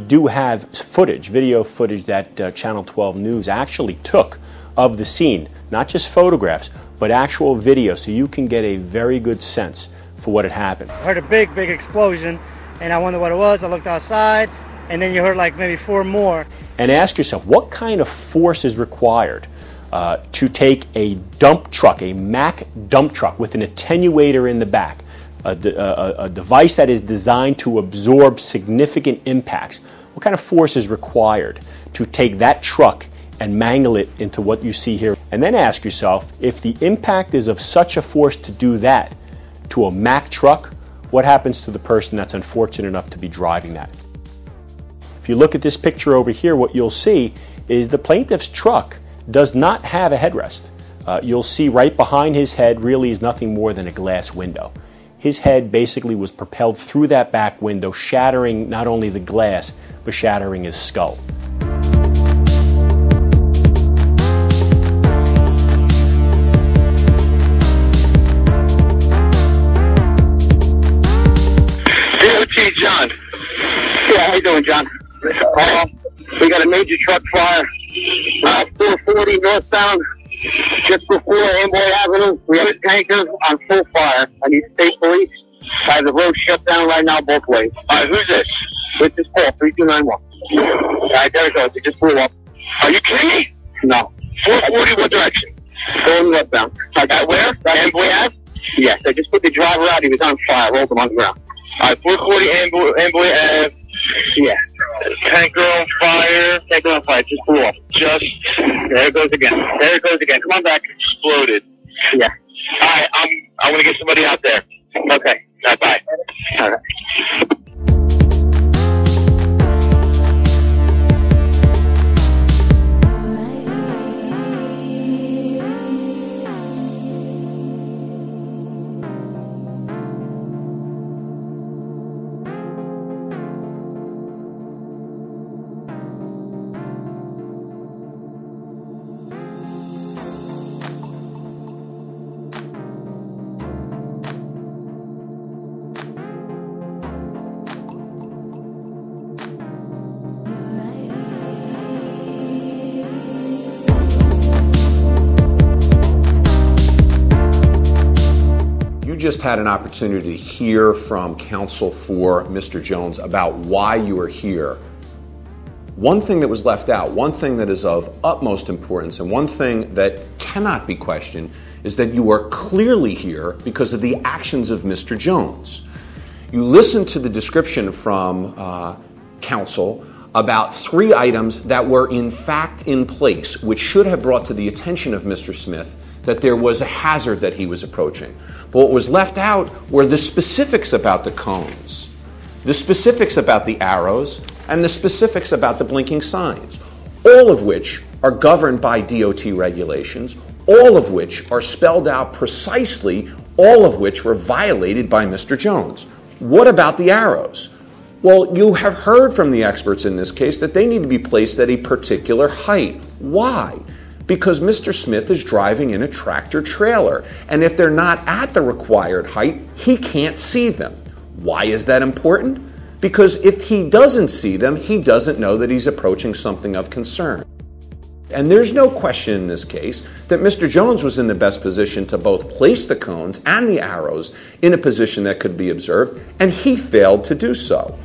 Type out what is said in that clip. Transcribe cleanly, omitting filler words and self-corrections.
do have footage, video footage that Channel 12 News actually took of the scene, not just photographs, but actual video, so you can get a very good sense for what had happened. I heard a big explosion, and I wondered what it was. I looked outside, and then you heard like maybe 4 more. And ask yourself, what kind of force is required to take a dump truck, a Mack dump truck with an attenuator in the back, a device that is designed to absorb significant impacts? What kind of force is required to take that truck and mangle it into what you see here? And then ask yourself, if the impact is of such a force to do that to a Mack truck, what happens to the person that's unfortunate enough to be driving that? If you look at this picture over here, what you'll see is the plaintiff's truck does not have a headrest. You'll see right behind his head really is nothing more than a glass window. His head basically was propelled through that back window, shattering not only the glass, but shattering his skull. DOT, John. Yeah, how you doing, John? We got a major truck fire, 440 northbound, just before Amboy Avenue. We have a tanker on full fire. I need state police. I have the road shut down right now both ways. All right, who's this? This is Paul, 3291. All right, there it goes. It just blew up. Are you kidding me? No. 440, what direction? Going northbound. Okay, where? Amboy Ave? Yes, I just put the driver out. He was on fire. Rolled him on the ground. All right, 440 Amboy Ave. Yeah. Tanker on fire. Tanker on fire. Just blew up. Just. There it goes again. There it goes again. Come on back. Exploded. Yeah. All right. I'm going to get somebody out there. Okay. Bye. All right. Just had an opportunity to hear from counsel for Mr. Jones about why you are here. One thing that was left out, one thing that is of utmost importance, and one thing that cannot be questioned is that you are clearly here because of the actions of Mr. Jones. You listened to the description from counsel about 3 items that were in fact in place, which should have brought to the attention of Mr. Smith that there was a hazard that he was approaching. But what was left out were the specifics about the cones, the specifics about the arrows, and the specifics about the blinking signs, all of which are governed by DOT regulations, all of which are spelled out precisely, all of which were violated by Mr. Jones. What about the arrows? Well, you have heard from the experts in this case that they need to be placed at a particular height. Why? Because Mr. Smith is driving in a tractor trailer, and if they're not at the required height, he can't see them. Why is that important? Because if he doesn't see them, he doesn't know that he's approaching something of concern. And there's no question in this case that Mr. Jones was in the best position to both place the cones and the arrows in a position that could be observed, and he failed to do so.